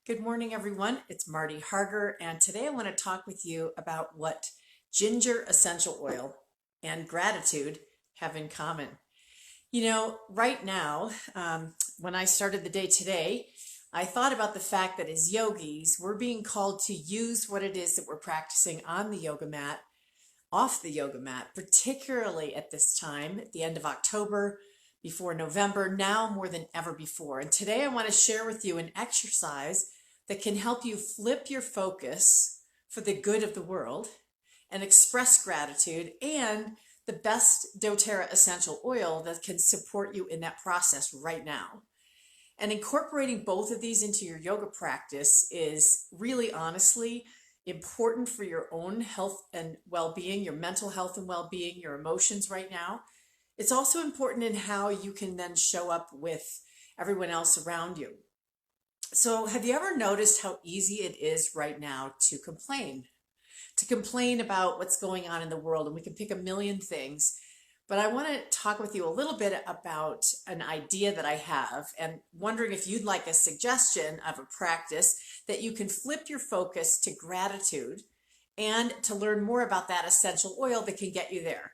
Good morning, everyone. It's Marty Harger, and today I want to talk with you about what ginger essential oil and gratitude have in common. Right now, when I started the day today, I thought about the fact that as yogis, we're being called to use what it is that we're practicing on the yoga mat, off the yoga mat, particularly at this time, at the end of October, before November, now more than ever before. And today I want to share with you an exercise that can help you flip your focus for the good of the world and express gratitude and the best doTERRA essential oil that can support you in that process right now. And incorporating both of these into your yoga practice is really honestly important for your own health and well-being, your mental health and well-being, your emotions right now. It's also important in how you can then show up with everyone else around you. So have you ever noticed how easy it is right now to complain? To complain about what's going on in the world, and we can pick a million things. But I want to talk with you a little bit about an idea that I have and wondering if you'd like a suggestion of a practice that you can flip your focus to gratitude and to learn more about that essential oil that can get you there.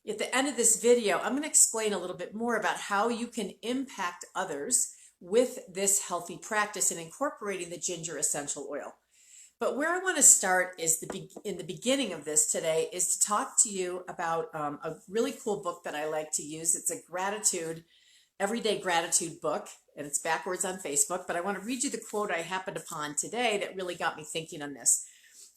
At the end of this video, I'm going to explain a little bit more about how you can impact others with this healthy practice and incorporating the ginger essential oil. But where I want to start is in the beginning of this today is to talk to you about a really cool book that I like to use. It's a everyday gratitude book, and it's backwards on Facebook. But I want to read you the quote I happened upon today that really got me thinking on this.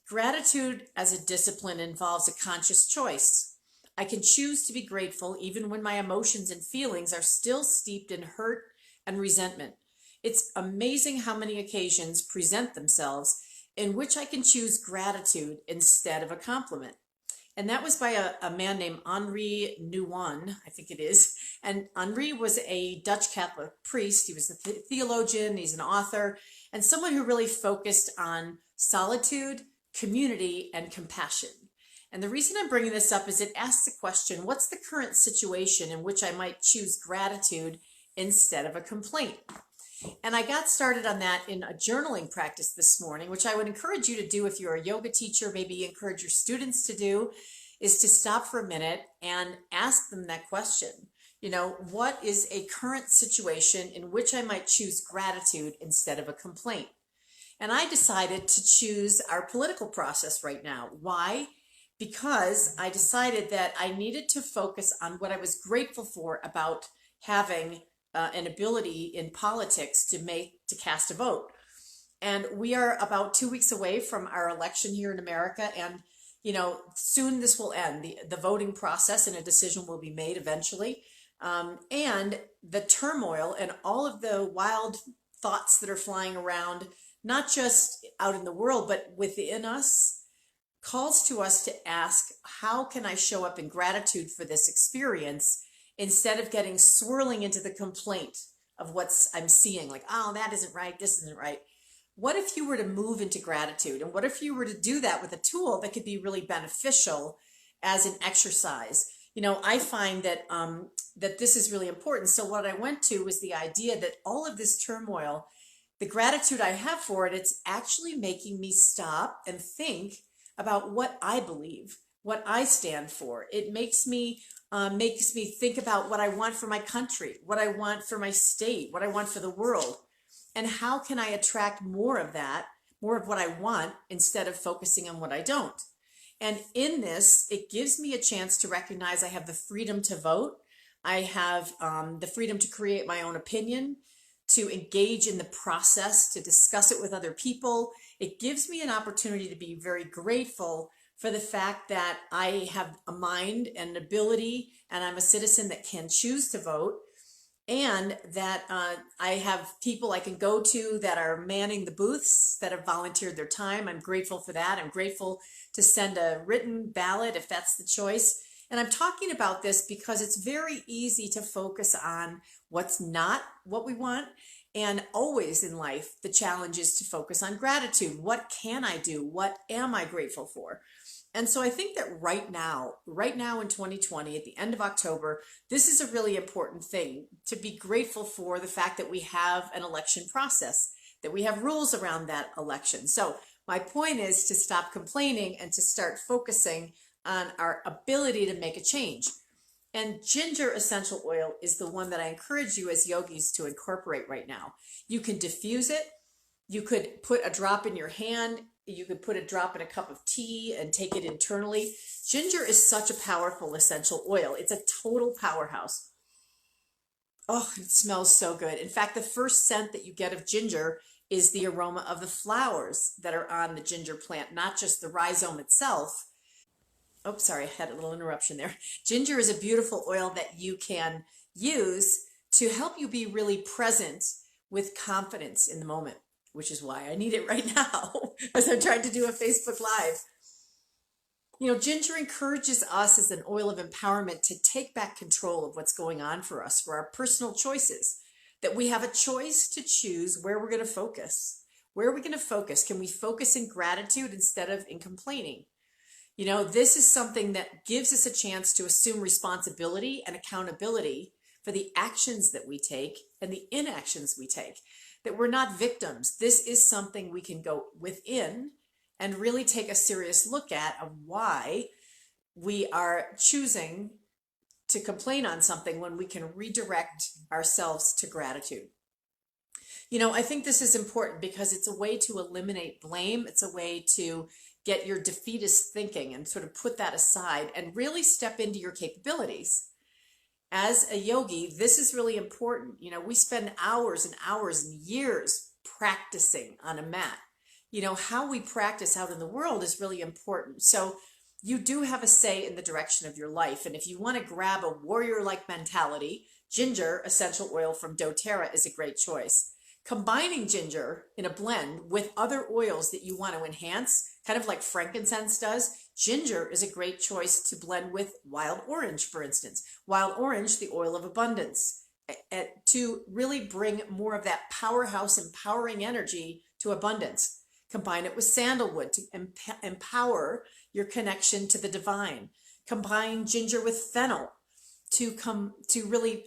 Gratitude as a discipline involves a conscious choice. I can choose to be grateful even when my emotions and feelings are still steeped in hurt and resentment. It's amazing how many occasions present themselves in which I can choose gratitude instead of a compliment. And that was by a man named Henri Nouwen, I think it is. And Henri was a Dutch Catholic priest. He was a theologian, he's an author, and someone who really focused on solitude, community, and compassion. And the reason I'm bringing this up is it asks the question, what's the current situation in which I might choose gratitude instead of a complaint? And I got started on that in a journaling practice this morning, which I would encourage you to do if you're a yoga teacher, maybe encourage your students to do, is to stop for a minute and ask them that question. What is a current situation in which I might choose gratitude instead of a complaint? And I decided to choose our political process right now. Why? Because I decided that I needed to focus on what I was grateful for about having an ability in politics to cast a vote. And we are about 2 weeks away from our election here in America. And, soon this will end, the voting process, and a decision will be made eventually. And the turmoil and all of the wild thoughts that are flying around, not just out in the world, but within us, calls to us to ask, how can I show up in gratitude for this experience instead of getting swirling into the complaint of I'm seeing, like, oh, that isn't right, this isn't right. What if you were to move into gratitude? And what if you were to do that with a tool that could be really beneficial as an exercise? I find that that this is really important. So what I went to was the idea that all of this turmoil, the gratitude I have for it, it's actually making me stop and think about what I believe, what I stand for. It makes me think about what I want for my country, what I want for my state, what I want for the world, and how can I attract more of that, more of what I want, instead of focusing on what I don't. And in this, it gives me a chance to recognize I have the freedom to vote. I have the freedom to create my own opinion, to engage in the process, to discuss it with other people. It gives me an opportunity to be very grateful for the fact that I have a mind and an ability, and I'm a citizen that can choose to vote, and that I have people I can go to that are manning the booths that have volunteered their time. I'm grateful for that. I'm grateful to send a written ballot if that's the choice. And I'm talking about this because it's very easy to focus on what's not what we want. And always in life, the challenge is to focus on gratitude. What can I do? What am I grateful for? And so I think that right now in 2020, at the end of October, this is a really important thing to be grateful for, the fact that we have an election process, that we have rules around that election. So my point is to stop complaining and to start focusing on our ability to make a change. And ginger essential oil is the one that I encourage you as yogis to incorporate right now. You can diffuse it. You could put a drop in your hand. You could put a drop in a cup of tea and take it internally. Ginger is such a powerful essential oil. It's a total powerhouse. Oh, it smells so good. In fact, the first scent that you get of ginger is the aroma of the flowers that are on the ginger plant, not just the rhizome itself. Oh, sorry, I had a little interruption there. Ginger is a beautiful oil that you can use to help you be really present with confidence in the moment, which is why I need it right now as I'm trying to do a Facebook Live. You know, ginger encourages us as an oil of empowerment to take back control of what's going on for us, for our personal choices, that we have a choice to choose where we're going to focus. Where are we going to focus? Can we focus in gratitude instead of in complaining? You know, this is something that gives us a chance to assume responsibility and accountability for the actions that we take and the inactions we take, that we're not victims. This is something we can go within and really take a serious look at of why we are choosing to complain on something when we can redirect ourselves to gratitude. You know, I think this is important because it's a way to eliminate blame. It's a way to get your defeatist thinking and sort of put that aside and really step into your capabilities. As a yogi, this is really important. You know, we spend hours and hours and years practicing on a mat. You know, how we practice out in the world is really important. So you do have a say in the direction of your life. And if you want to grab a warrior-like mentality, ginger essential oil from doTERRA is a great choice. Combining ginger in a blend with other oils that you want to enhance, kind of like frankincense does, ginger is a great choice to blend with wild orange, for instance. Wild orange, the oil of abundance, to really bring more of that powerhouse, empowering energy to abundance. Combine it with sandalwood to empower your connection to the divine. Combine ginger with fennel to really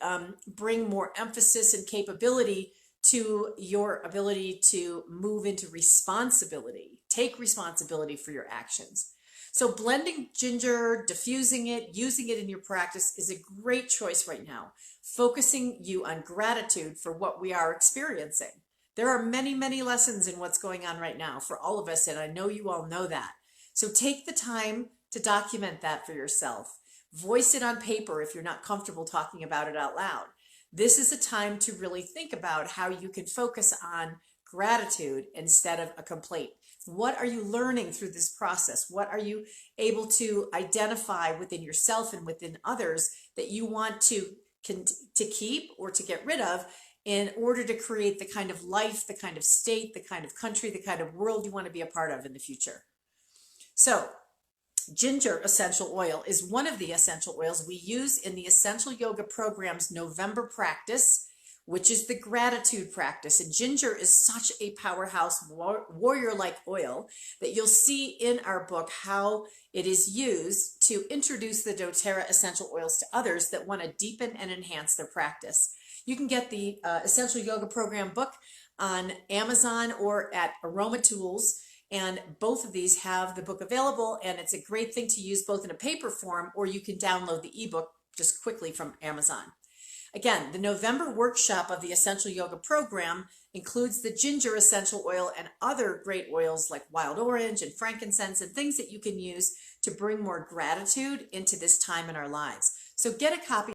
bring more emphasis and capability to your ability to move into responsibility, take responsibility for your actions. So blending ginger, diffusing it, using it in your practice is a great choice right now, focusing you on gratitude for what we are experiencing. There are many, many lessons in what's going on right now for all of us, and I know you all know that. So take the time to document that for yourself. Voice it on paper if you're not comfortable talking about it out loud. This is a time to really think about how you can focus on gratitude instead of a complaint. What are you learning through this process? What are you able to identify within yourself and within others that you want to keep or to get rid of in order to create the kind of life, the kind of state, the kind of country, the kind of world you want to be a part of in the future? So, ginger essential oil is one of the essential oils we use in the Essential Yoga Program's November practice, which is the gratitude practice. And ginger is such a powerhouse warrior-like oil that you'll see in our book how it is used to introduce the doTERRA essential oils to others that want to deepen and enhance their practice. You can get the Essential Yoga Program book on Amazon or at Aroma Tools. And both of these have the book available, and it's a great thing to use both in a paper form, or you can download the ebook just quickly from Amazon. Again, the November workshop of the Essential Yoga Program includes the ginger essential oil and other great oils like wild orange and frankincense and things that you can use to bring more gratitude into this time in our lives. So get a copy